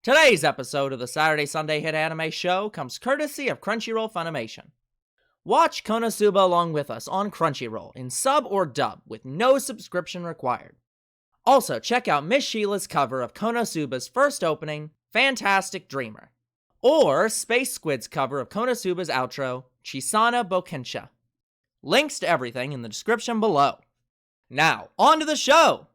Today's episode of the Saturday Sunday Hit Anime Show comes courtesy of Crunchyroll Funimation. Watch Konosuba along with us on Crunchyroll in sub or dub with no subscription required. Also, check out Miss Sheila's cover of Konosuba's first opening, Fantastic Dreamer, or Space Squid's cover of Konosuba's outro, Chisana Bokensha. Links to everything in the description below. Now, on to the show!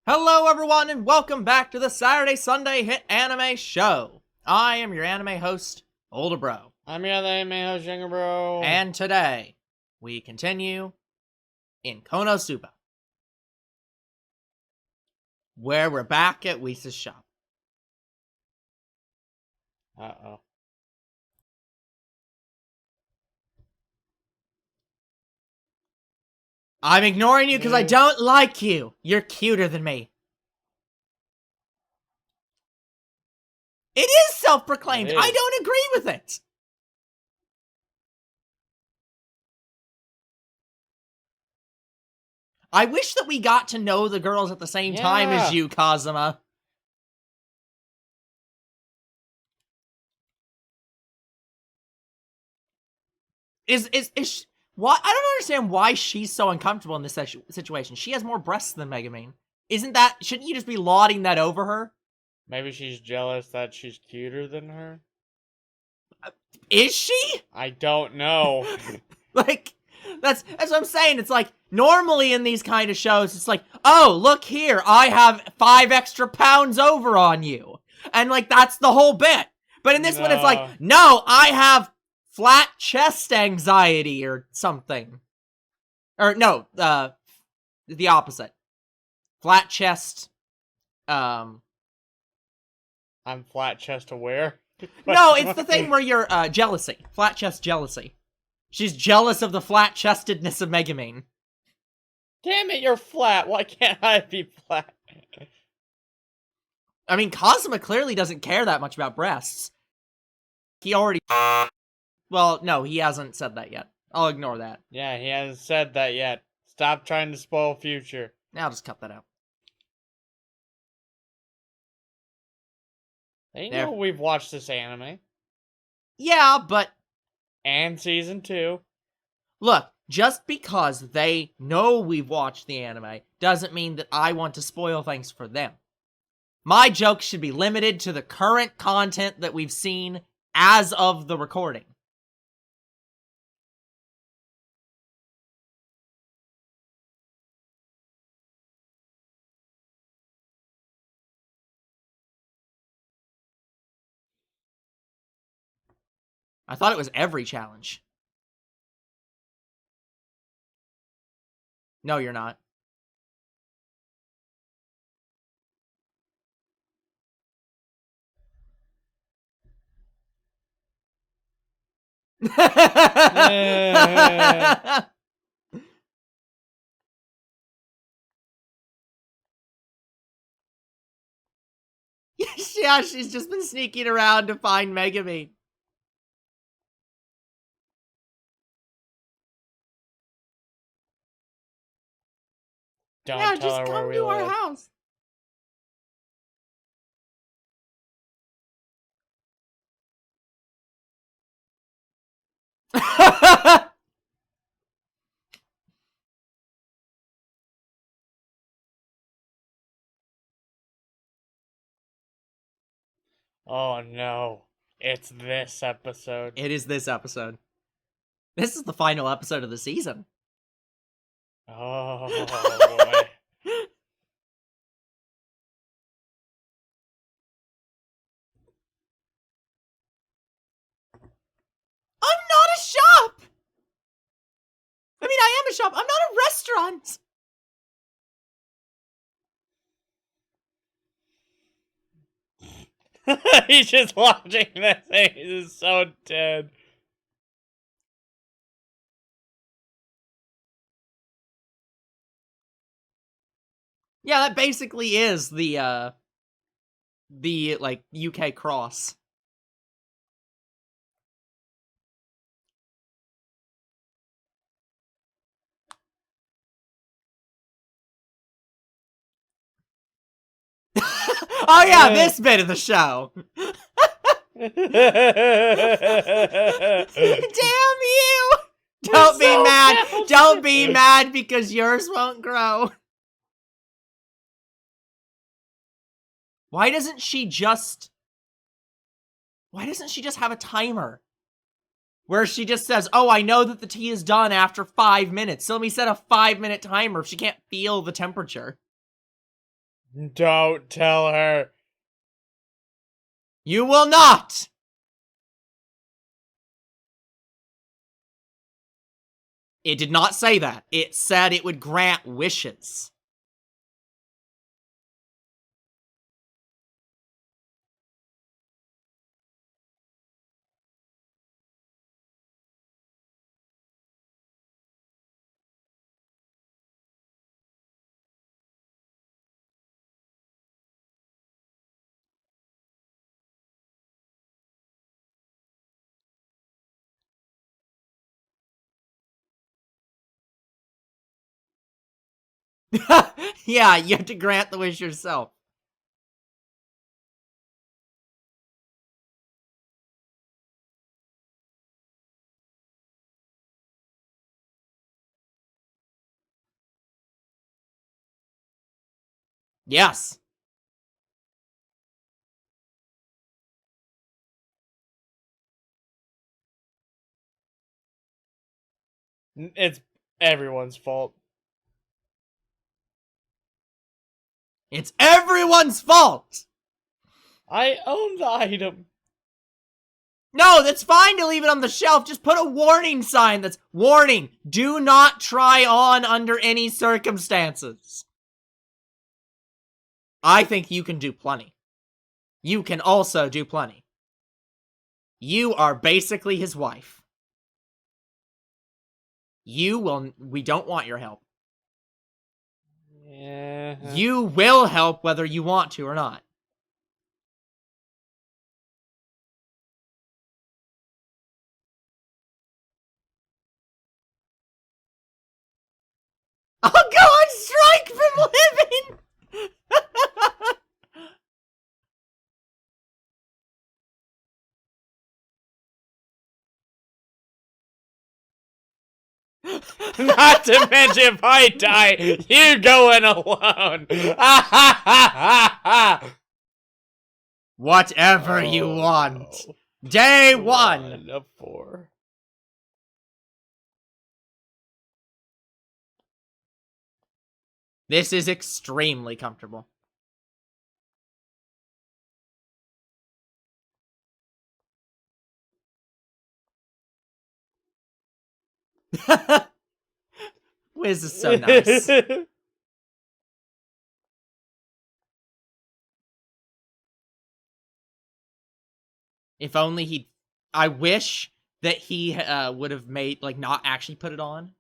Hello everyone and welcome back to the Saturday Sunday Hit Anime Show. I am your anime host, Older Bro. I'm your other anime host, Younger Bro. And today, we continue in Konosuba, where we're back at Whisa's shop. Uh-oh. I'm ignoring you because I don't like you. You're cuter than me. It is self-proclaimed. I don't agree with it. I wish that we got to know the girls at the same time as you, Kazuma. Why? I don't understand why she's so uncomfortable in this situation. She has more breasts than Megumin. Shouldn't you just be lauding that over her? Maybe she's jealous that she's cuter than her? Is she? I don't know. That's what I'm saying. It's like, normally in these kind of shows, it's like, oh, look here, I have 5 extra pounds over on you. And, that's the whole bit. But in this one, it's like, no, I have flat chest anxiety or something. Or, no, the opposite. Flat chest, I'm flat chest aware? No, it's the thing where you're, jealousy. Flat chest jealousy. She's jealous of the flat-chestedness of Megumin. Damn it, you're flat. Why can't I be flat? I mean, Kazuma clearly doesn't care that much about breasts. He already... Well, no, he hasn't said that yet. I'll ignore that. Yeah, he hasn't said that yet. Stop trying to spoil future. I'll just cut that out. They know we've watched this anime. Yeah, but... And season 2. Look, just because they know we've watched the anime doesn't mean that I want to spoil things for them. My jokes should be limited to the current content that we've seen as of the recording. I thought it was every challenge. No, you're not. Yeah, she's just been sneaking around to find Megumin. Don't tell just her come where we to our live. house. Oh no. It's this episode. It is this episode. This is the final episode of the season. Oh boy. I'm not a shop! I mean, I am a shop. I'm not a restaurant! He's just watching this thing. He's so dead. Yeah, that basically is the UK cross. Oh yeah, this bit of the show. Damn you! Don't be so mad. bad. Don't be mad because yours won't grow. Why doesn't she just have a timer? Where she just says, oh, I know that the tea is done after 5 minutes. So let me set a 5-minute timer if she can't feel the temperature. Don't tell her. You will not! It did not say that. It said it would grant wishes. Yeah, you have to grant the wish yourself. Yes. It's everyone's fault. It's everyone's fault! I own the item. No, that's fine to leave it on the shelf. Just put a warning sign that's, warning, do not try on under any circumstances. I think you can do plenty. You can also do plenty. You are basically his wife. We don't want your help. Yeah. You will help whether you want to or not. I'll go on strike from living! Not to mention, if I die, you going alone. Whatever you want. Day one. 1 of 4. This is extremely comfortable. Wiz is so nice. If only he... I wish that he would have made, like, not actually put it on.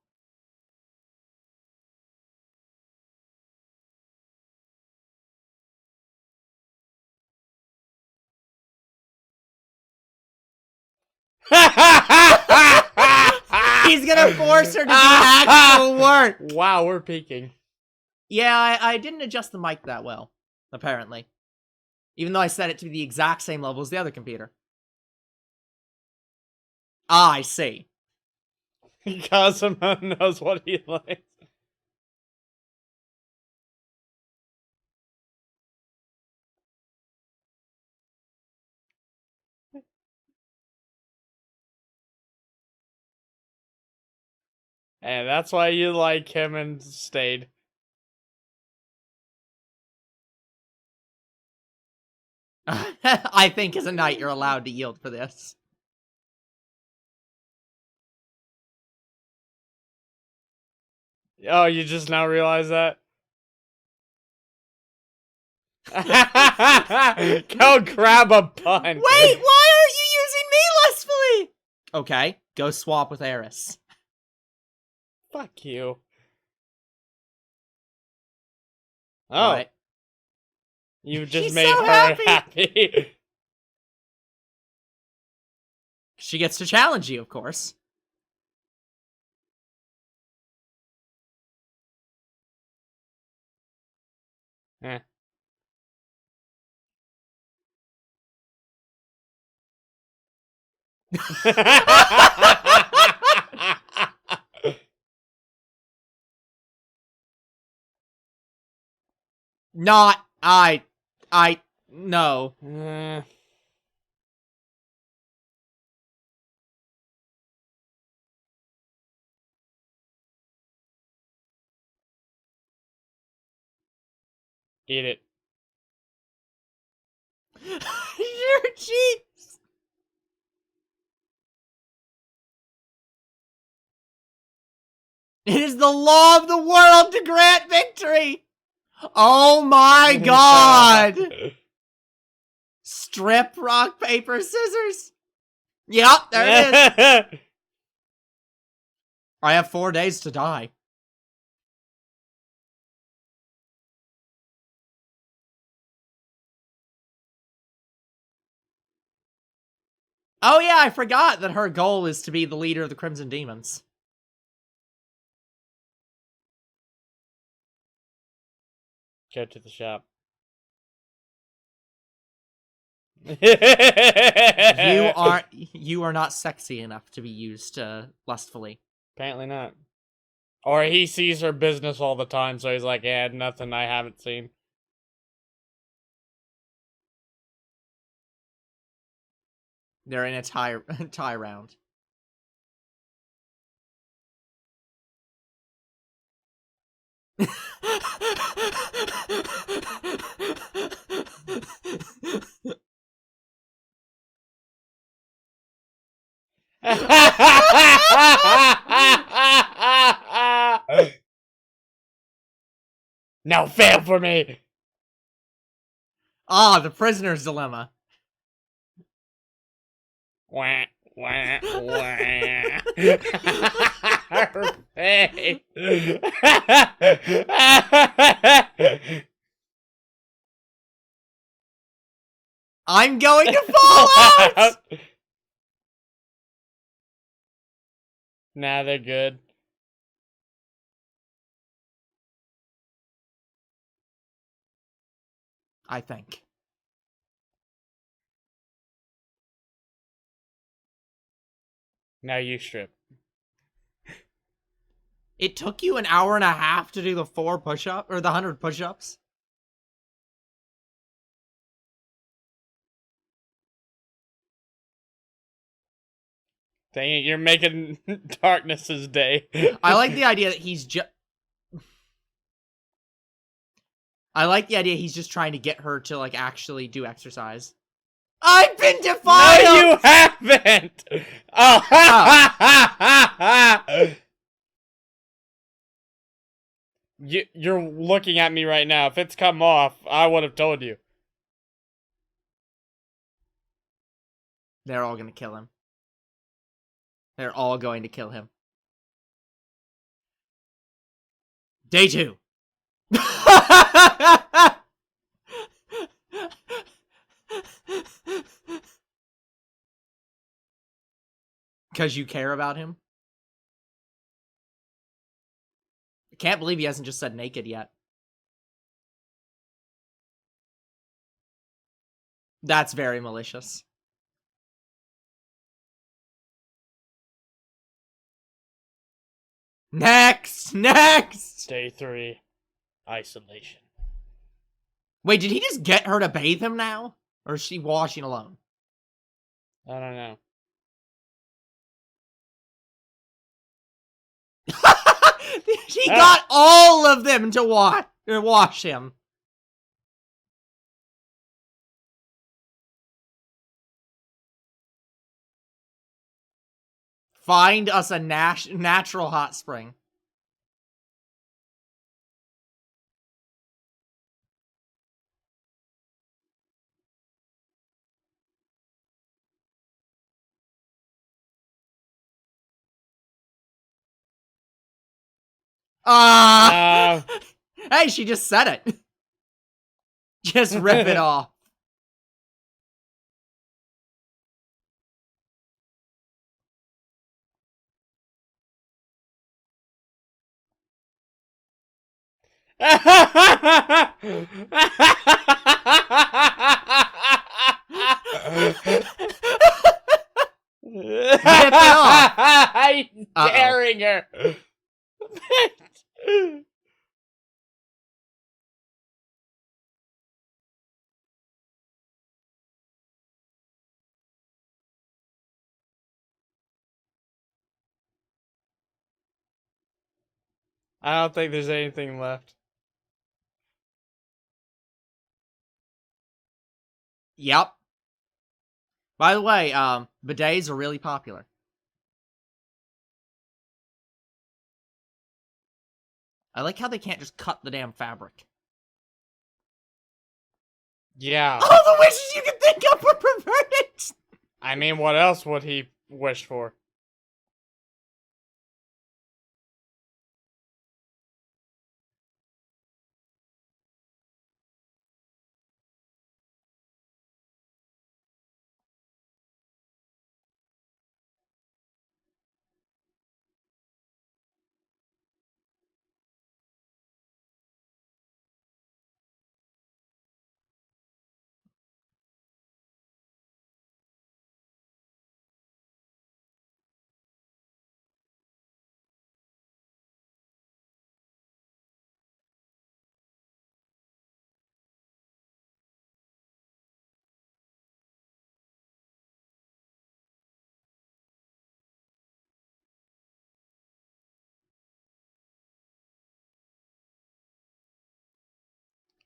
He's gonna force her to do actual work. Wow, we're peaking. Yeah, I didn't adjust the mic that well, apparently. Even though I set it to the exact same level as the other computer. Ah, I see. Kazuma knows what he likes. And that's why you like him and stayed. I think as a knight you're allowed to yield for this. Oh, you just now realize that? Go grab a bun. Wait, why aren't you using me lustfully? Okay, go swap with Eris. Fuck you. Oh. What? You just She's made so her happy. She gets to challenge you, of course. Eh. Not no. Eat it. Your cheeks. It is the law of the world to grant victory. Oh my god. Strip, rock, paper, scissors. Yep, there it is. I have 4 days to die. Oh yeah, I forgot that her goal is to be the leader of the Crimson Demons. Go to the shop. You are not sexy enough to be used lustfully. Apparently not. Or he sees her business all the time, so he's like, yeah, nothing I haven't seen. They're in a tie round. Now fail for me. Ah, the prisoner's dilemma. Wah, wah, wah. Her face. I'm going to fall out! Nah, they're good. I think. Now you strip. It took you an hour and a half to do the 4 push-up or the 100 push-ups? Dang it, you're making Darkness's day. I like the idea that he's just... I like the idea he's just trying to get her to, like, actually do exercise. I've been defiled! No, you haven't! Oh. You're looking at me right now. If it's come off, I would have told you. They're all gonna kill him. They're all going to kill him. Day 2. Because you care about him? I can't believe he hasn't just said naked yet. That's very malicious. Next! Day 3. Isolation. Wait, did he just get her to bathe him now? Or is she washing alone? I don't know. He got all of them to wash him. Find us a natural hot spring. Hey, she just said it. Just rip it off. off. He's daring her. I don't think there's anything left. Yep. By the way, bidets are really popular. I like how they can't just cut the damn fabric. Yeah. All the wishes you can think of were perverted! I mean, what else would he wish for?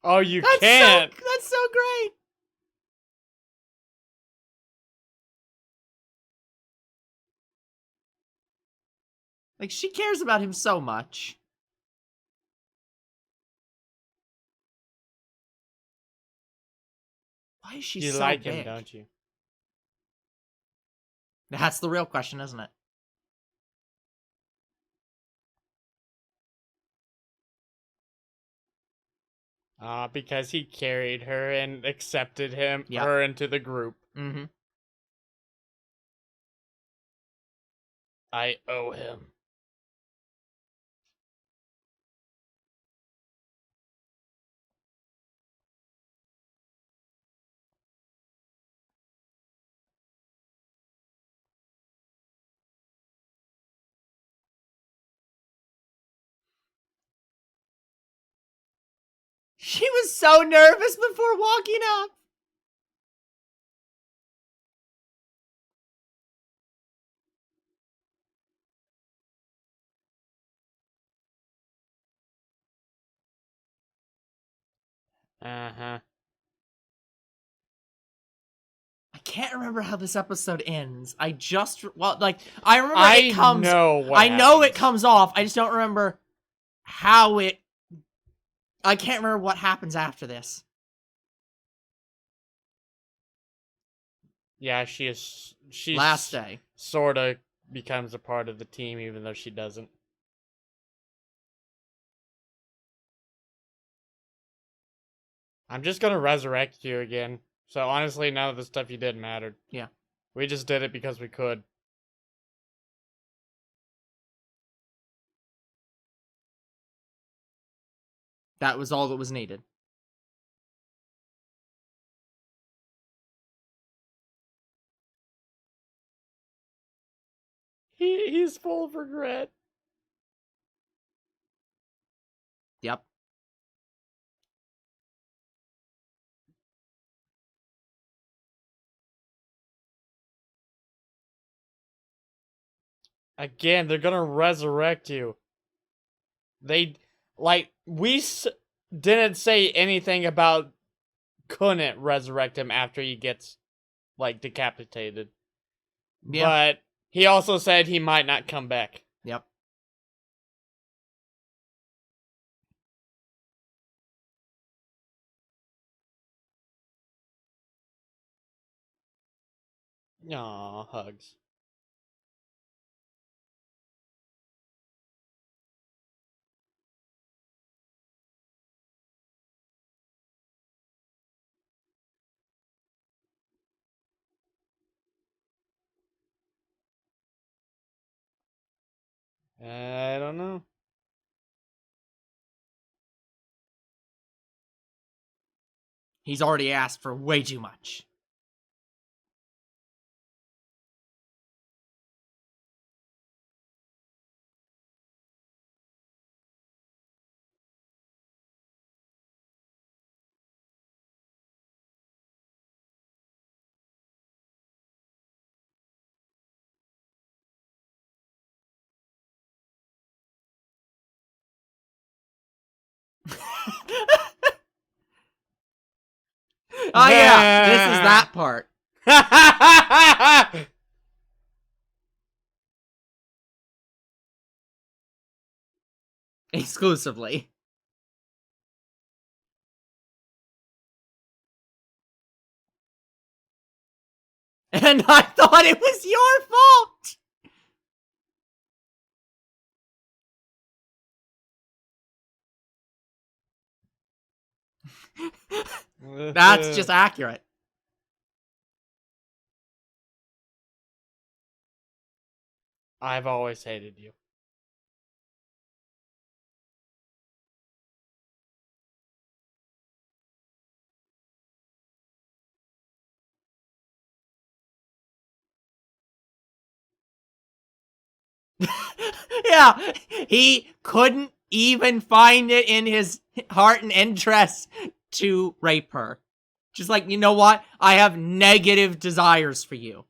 Oh, you can't! That's so great! Like, she cares about him so much. Why is she You so like big? him, don't you? That's the real question, isn't it? Because he carried her and accepted Yep. her into the group. Mm-hmm. I owe him. She was so nervous before walking up. Uh-huh. I can't remember how this episode ends. I remember it comes. know what I know it happens. comes off. I just don't remember how it. I can't remember what happens after this. Yeah, she's Last day. Sort of becomes a part of the team, even though she doesn't. I'm just gonna resurrect you again. So honestly, none of the stuff you did mattered. Yeah. We just did it because we could. That was all that was needed. He's full of regret. Yep. Again, they're gonna resurrect you. They, like, didn't say anything about couldn't resurrect him after he gets, like, decapitated. Yeah. But he also said he might not come back. Yep. Aw, hugs. I don't know. He's already asked for way too much. Oh yeah, this is that part. Exclusively. And I thought it was your fault! That's just accurate. I've always hated you. Yeah, he couldn't even find it in his heart and interest to rape her. Just like, you know what? I have negative desires for you.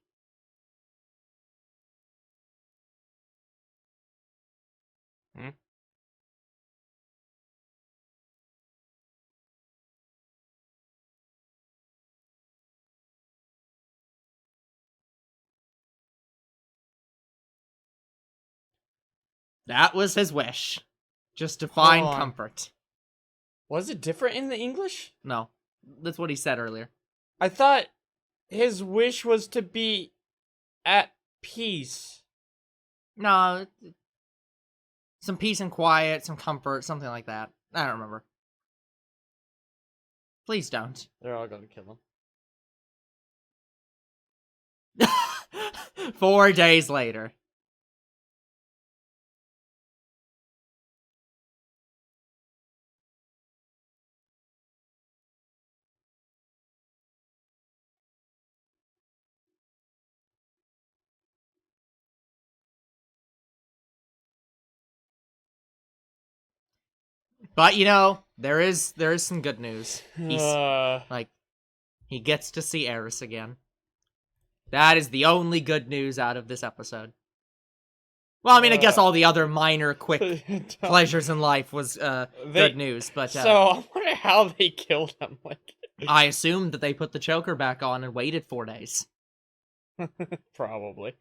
That was his wish. Just to find comfort. Was it different in the English? No. That's what he said earlier. I thought his wish was to be at peace. No. Some peace and quiet, some comfort, something like that. I don't remember. Please don't. They're all gonna kill him. 4 days later. But you know, there is some good news. He's he gets to see Eris again. That is the only good news out of this episode. Well, I mean, I guess all the other minor, quick pleasures in life was good news. But so I wonder how they killed him. Like, I assumed that they put the choker back on and waited 4 days. Probably.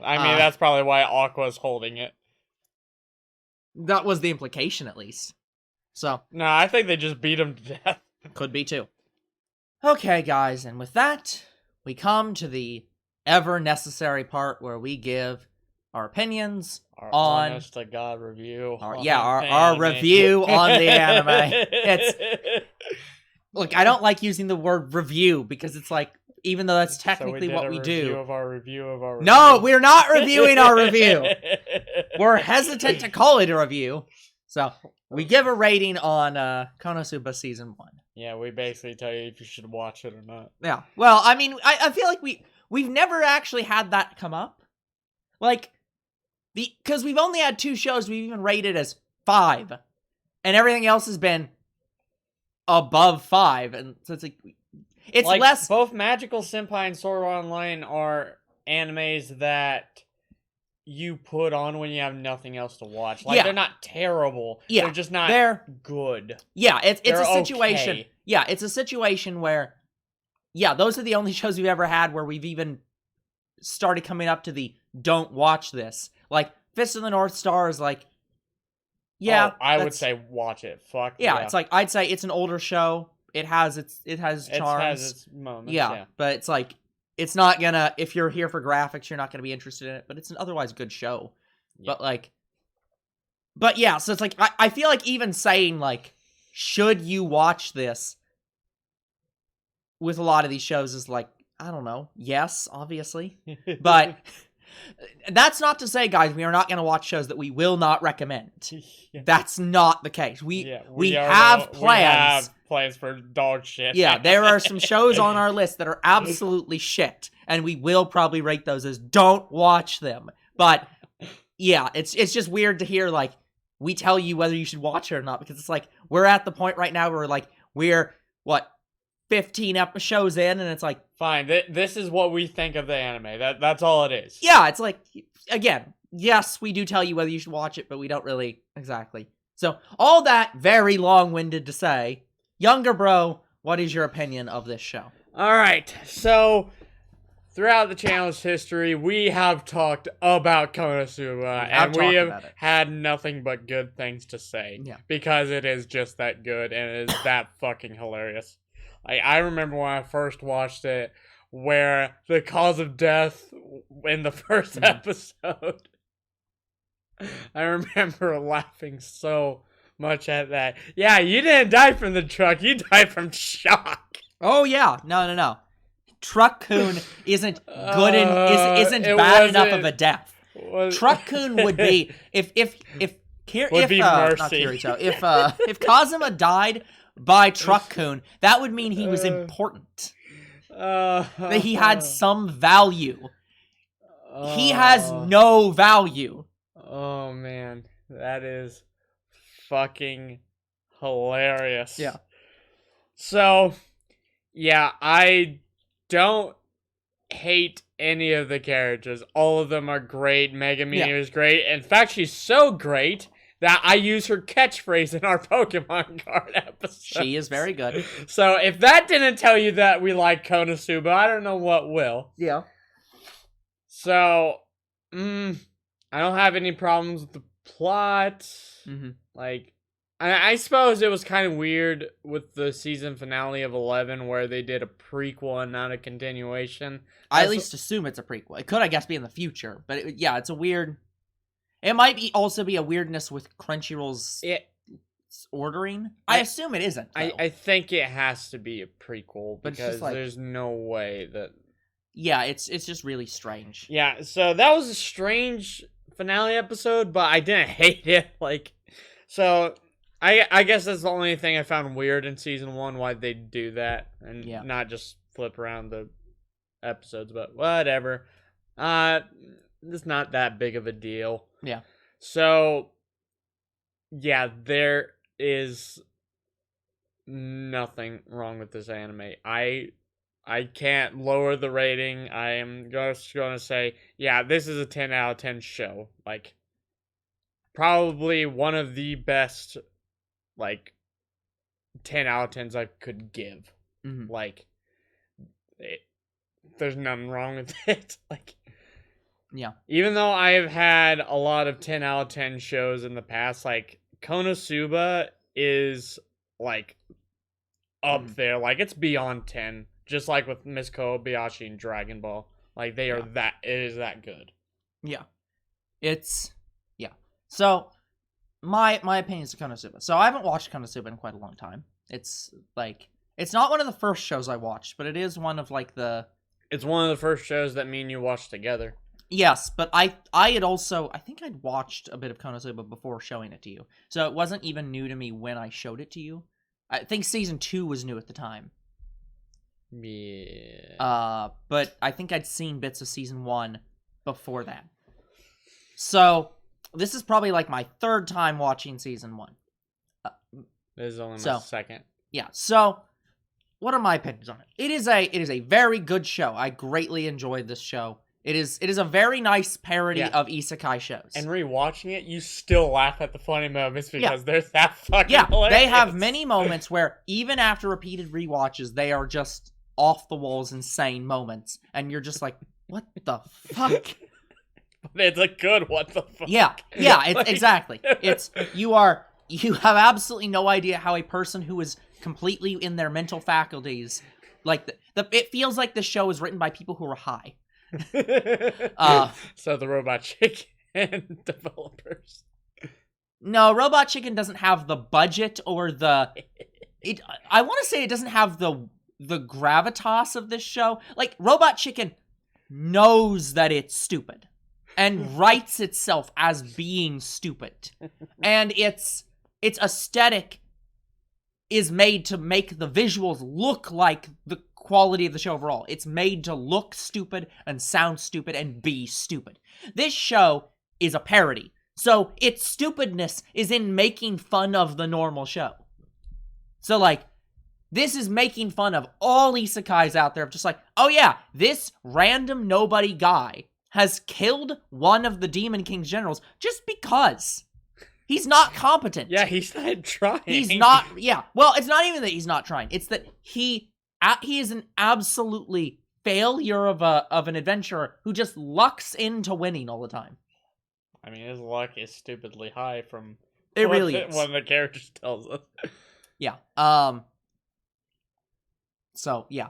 I mean, that's probably why Aqua's holding it. That was the implication, at least. So. No, I think they just beat him to death. Could be, too. Okay, guys, and with that, we come to the ever-necessary part where we give our opinions our on... honest-to-God review. Our review on the anime. Look, I don't like using the word review, because it's like, even though that's technically what we do. Of our review of our review. No, we're not reviewing our review. We're hesitant to call it a review. So, we give a rating on Konosuba Season 1. Yeah, we basically tell you if you should watch it or not. Yeah. Well, I mean, I feel like we've never actually had that come up. Like, because we've only had 2 shows we've even rated as 5. And everything else has been above 5. And so it's like... It's like, less... Both Magical Senpai and Sword Art Online are animes that you put on when you have nothing else to watch. Like, they're not terrible. Yeah. They're just not good. Yeah, it's a situation... Okay. Yeah, it's a situation where... Yeah, those are the only shows we've ever had where we've even started coming up to the don't watch this. Like, Fist of the North Star is like... Yeah, I would say watch it. Fuck yeah. It's like, I'd say it's an older show. It has charms. It has its moments, yeah. But it's like, it's not gonna, if you're here for graphics, you're not gonna be interested in it, but it's an otherwise good show. Yeah. But yeah, so it's like, I feel like even saying, like, should you watch this with a lot of these shows is like, I don't know. Yes, obviously. But that's not to say, guys, we are not going to watch shows that we will not recommend. Yeah. That's not the case. We have plans. We have plans for dog shit. Yeah, there are some shows on our list that are absolutely shit, and we will probably rate those as don't watch them. But yeah, it's just weird to hear, like, we tell you whether you should watch it or not, because it's like, we're at the point right now where, like, we're, 15 shows in, and it's like... Fine, this is what we think of the anime. That's all it is. Yeah, it's like, again, yes, we do tell you whether you should watch it, but we don't really exactly. So, all that very long-winded to say, Younger bro, what is your opinion of this show? All right, so throughout the channel's history, we have talked about Konosuba, and we have had nothing but good things to say. Yeah. Because it is just that good, and it is that fucking hilarious. Like, I remember when I first watched it, where the cause of death in the first episode, I remember laughing so much at that. Yeah, you didn't die from the truck, you died from shock. Oh yeah, no. Truck-kun isn't good isn't bad enough of a death. Truck-kun would be if Kazuma died by Truck-kun, that would mean he was important. That he had some value. He has no value. Oh man, that is fucking hilarious. Yeah. So, yeah, I don't hate any of the characters. All of them are great. Megumin is great. In fact, she's so great that I use her catchphrase in our Pokemon card episode. She is very good. So if that didn't tell you that we like Konosuba, I don't know what will. Yeah. So, I don't have any problems with the plot. Mm-hmm. Like, I suppose it was kind of weird with the season finale of 11 where they did a prequel and not a continuation. I at least assume it's a prequel. It could, I guess, be in the future. But it's a weird... It might also be a weirdness with Crunchyroll's ordering. I assume it isn't. I think it has to be a prequel because there's no way that... Yeah, it's just really strange. Yeah, so that was a strange finale episode, but I didn't hate it. So... I guess that's the only thing I found weird in season 1, why they do that, and not just flip around the episodes, but whatever. It's not that big of a deal. Yeah. So, yeah, there is nothing wrong with this anime. I can't lower the rating. I am just going to say, yeah, this is a 10 out of 10 show. Probably one of the best... 10 out of 10s I could give. Mm-hmm. There's nothing wrong with it. Yeah. Even though I have had a lot of 10 out of 10 shows in the past, Konosuba is, up there. It's beyond 10. Just like with Miss Kobayashi and Dragon Ball. They are it is that good. Yeah. So... My opinion is Konosuba. So I haven't watched Konosuba in quite a long time. It's not one of the first shows I watched, but it is one of It's one of the first shows that me and you watched together. Yes, but I had also... I think I'd watched a bit of Konosuba before showing it to you. So it wasn't even new to me when I showed it to you. I think season 2 was new at the time. Yeah. But I think I'd seen bits of season 1 before that. So... This is probably my third time watching season 1. This is only my second. Yeah. So, what are my opinions on it? It is a very good show. I greatly enjoyed this show. It is a very nice parody of isekai shows. And rewatching it, you still laugh at the funny moments because there's that fucking hilarious. They have many moments where even after repeated rewatches, they are just off the walls insane moments, and you're just like, what the fuck? It's a good what the fuck. Yeah, exactly. You have absolutely no idea how a person who is completely in their mental faculties, it feels like the show is written by people who are high. So the Robot Chicken developers. No, Robot Chicken doesn't have the budget or I want to say it doesn't have the gravitas of this show. Robot Chicken knows that it's stupid. And writes itself as being stupid. And its aesthetic is made to make the visuals look like the quality of the show overall. It's made to look stupid and sound stupid and be stupid. This show is a parody. So its stupidness is in making fun of the normal show. So this is making fun of all isekais out there of just oh yeah, this random nobody guy has killed one of the Demon King's generals just because. He's not competent. Yeah, he's not trying. He's not. Yeah. Well, it's not even that he's not trying. It's that he is an absolutely failure of an adventurer who just lucks into winning all the time. I mean, his luck is stupidly high from It really is. One of the characters tells us. Yeah. So yeah,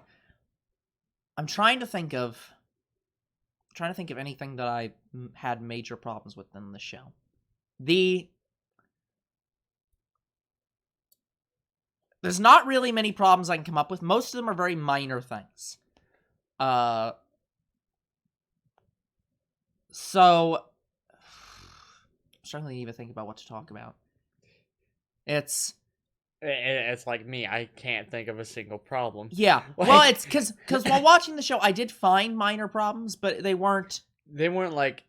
I'm trying to think of anything that I had major problems with in the show. There's not really many problems I can come up with. Most of them are very minor things. So I'm struggling to even think about what to talk about. It's like me. I can't think of a single problem. Yeah. Well, it's because while watching the show, I did find minor problems, but they weren't like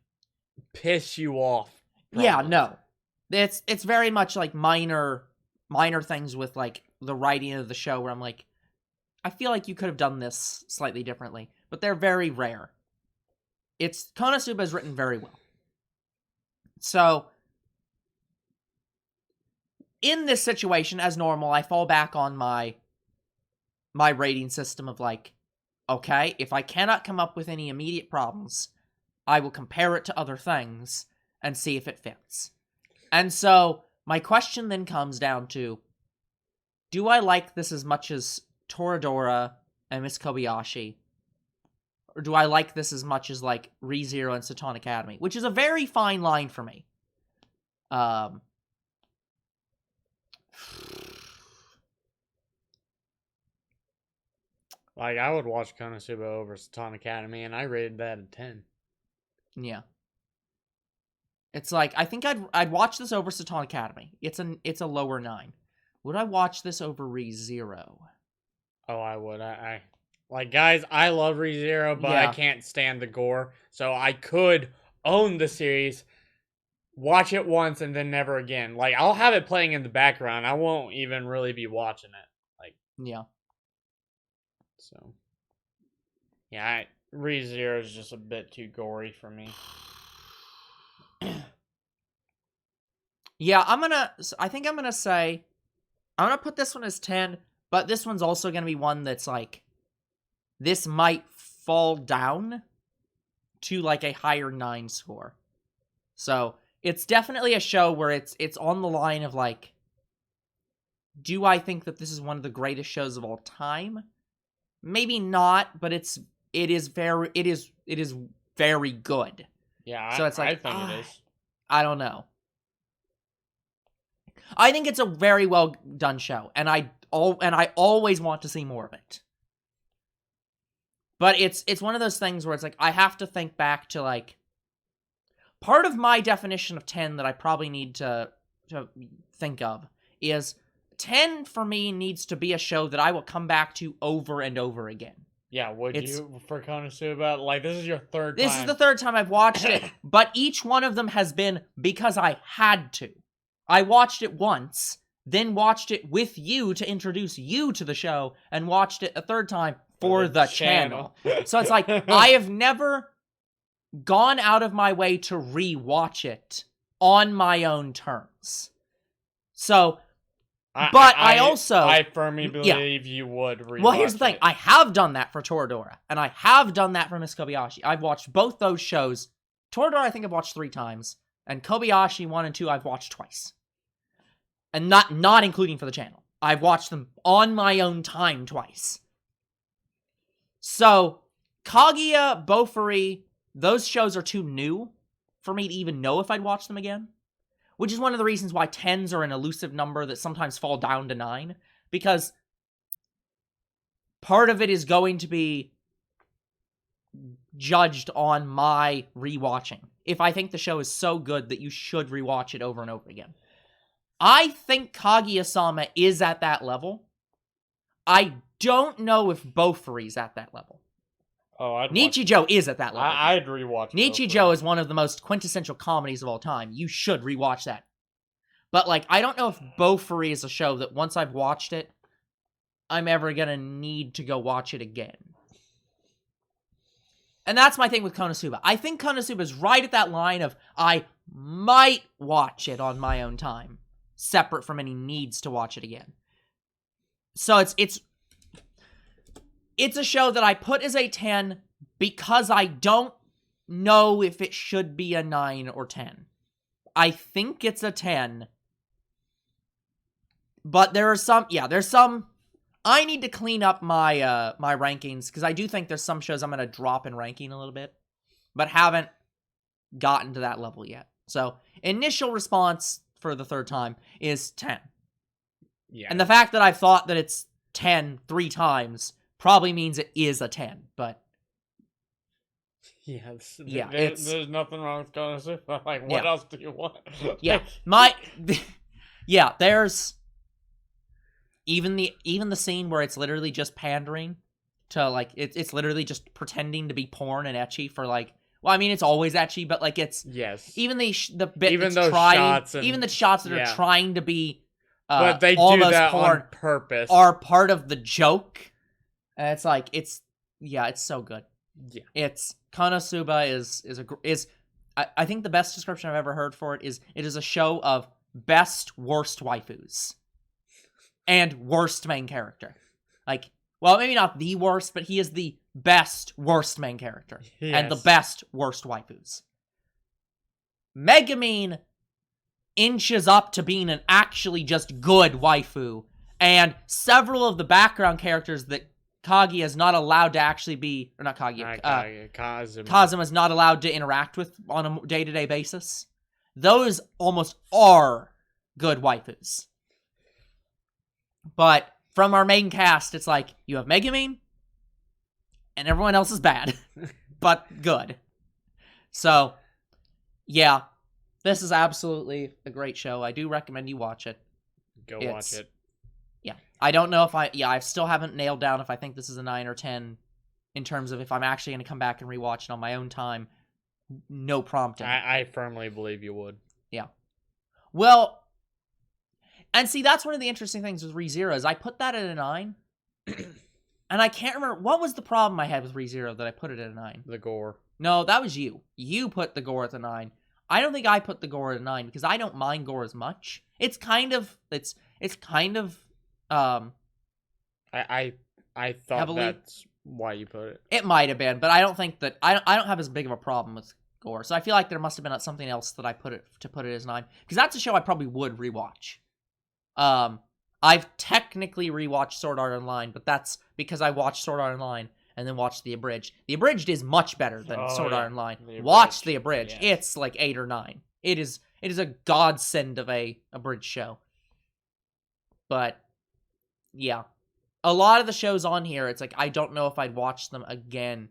piss you off problems. Yeah, no. It's very much like minor things with like the writing of the show where I'm like, I feel like you could have done this slightly differently, but they're very rare. Konosuba is written very well. So in this situation, as normal, I fall back on my rating system of like, okay, if I cannot come up with any immediate problems, I will compare it to other things and see if it fits. And so my question then comes down to, do I like this as much as Toradora and Miss Kobayashi? Or do I like this as much as like ReZero and Satan Academy? Which is a very fine line for me. Like, I would watch Konosuba over Satan Academy, and I rated that a 10. Yeah. It's like, I think I'd watch this over Satan Academy. It's a lower 9. Would I watch this over ReZero? Oh, I would. I like, guys, I love ReZero, but I can't stand the gore. So I could own the series, watch it once, and then never again. Like, I'll have it playing in the background. I won't even really be watching it. Like, yeah. So, yeah, ReZero is just a bit too gory for me. Yeah, I think I'm gonna say, I'm gonna put this one as 10, but this one's also gonna be one that's like, this might fall down to like a higher 9 score. So it's definitely a show where it's on the line of like, do I think that this is one of the greatest shows of all time? Maybe not, but it is very good. Yeah, so it's like, I think it is. I don't know. I think it's a very well done show, and I always want to see more of it. But it's one of those things where it's like, I have to think back to like, part of my definition of 10 that I probably need to think of is 10 for me needs to be a show that I will come back to over and over again. Yeah, you for Konosuba? Like, this is your third time. This is the third time I've watched it, but each one of them has been because I had to. I watched it once, then watched it with you to introduce you to the show, and watched it a third time for the channel. So it's like, I have never gone out of my way to re-watch it on my own terms. So, I firmly believe you would rewatch it. Well, here's the thing. I have done that for Toradora, and I have done that for Miss Kobayashi. I've watched both those shows. Toradora, I think I've watched 3 times, and Kobayashi 1 and 2, I've watched twice. And not including for the channel. I've watched them on my own time twice. So, Kaguya, Bofuri, those shows are too new for me to even know if I'd watch them again. Which is one of the reasons why 10s are an elusive number that sometimes fall down to 9. Because part of it is going to be judged on my rewatching. If I think the show is so good that you should rewatch it over and over again. I think Kaguya-sama is at that level. I don't know if Bofuri's at that level. Oh, Nichijou is at that level. I'd rewatch Nichijou is one of the most quintessential comedies of all time. You should rewatch that. But, like, I don't know if Bofuri is a show that once I've watched it, I'm ever gonna need to go watch it again. And that's my thing with Konosuba. I think Konosuba is right at that line of, I might watch it on my own time, separate from any needs to watch it again. So it's a show that I put as a 10 because I don't know if it should be a 9 or 10. I think it's a 10. But there's some I need to clean up my my rankings because I do think there's some shows I'm going to drop in ranking a little bit, but haven't gotten to that level yet. So, initial response for the third time is 10. Yeah. And the fact that I've thought that it's 10 3 times probably means it is a 10, but yes. Yeah, there's nothing wrong with Konosuba. Like, what else do you want? yeah, there's even the scene where it's literally just pandering to, like, it's literally just pretending to be porn and ecchi for, like, well, I mean, it's always ecchi, but, like, it's yes. even the bit Even that's those trying, shots and- even the shots that are trying to be but they do almost that porn on purpose. are part of the joke. And it's like it's so good. Yeah. It's Konosuba is I think the best description I've ever heard for it is a show of best worst waifus and worst main character. Like, well, maybe not the worst, but he is the best worst main character and the best worst waifus. Megumin inches up to being an actually just good waifu, and several of the background characters that Kaguya is not allowed to actually be, or not Kaguya, Kazuma is not allowed to interact with on a day-to-day basis. Those almost are good waifus. But from our main cast, it's like, you have Megumin, and everyone else is bad, but good. So, yeah, this is absolutely a great show. I do recommend you watch it. Go watch it. Yeah, I don't know if I still haven't nailed down if I think this is a 9 or 10 in terms of if I'm actually going to come back and rewatch it on my own time. No prompting. I firmly believe you would. Yeah. Well, and see, that's one of the interesting things with ReZero is I put that at a 9. And I can't remember, what was the problem I had with ReZero that I put it at a 9? The gore. No, that was you. You put the gore at the 9. I don't think I put the gore at a 9 because I don't mind gore as much. It's kind of I thought heavily, that's why you put it. It might have been, but I don't think that I don't have as big of a problem with gore. So I feel like there must have been something else that I put it as 9 because that's a show I probably would rewatch. I've technically rewatched Sword Art Online, but that's because I watched Sword Art Online and then watched the abridged. The abridged is much better than Sword Art Online. Watch the abridged. Yes. It's like 8 or 9. It is a godsend of a abridged show. But yeah, a lot of the shows on here, it's like I don't know if I'd watch them again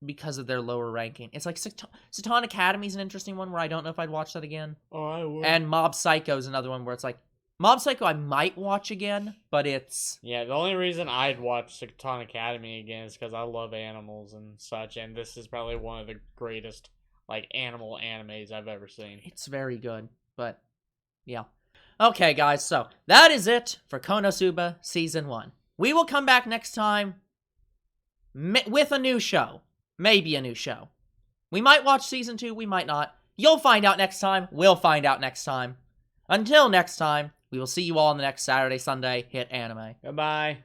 because of their lower ranking. It's like Satan Academy is an interesting one where I don't know if I'd watch that again. Oh, I would. And Mob Psycho is another one where it's like Mob Psycho I might watch again, but it's... Yeah, the only reason I'd watch Satan Academy again is because I love animals and such, and this is probably one of the greatest, like, animal animes I've ever seen. It's very good, but yeah. Okay, guys, so that is it for Konosuba Season 1. We will come back next time with a new show. Maybe a new show. We might watch Season 2, we might not. You'll find out next time. We'll find out next time. Until next time, we will see you all on the next Saturday, Sunday Hit Anime. Goodbye.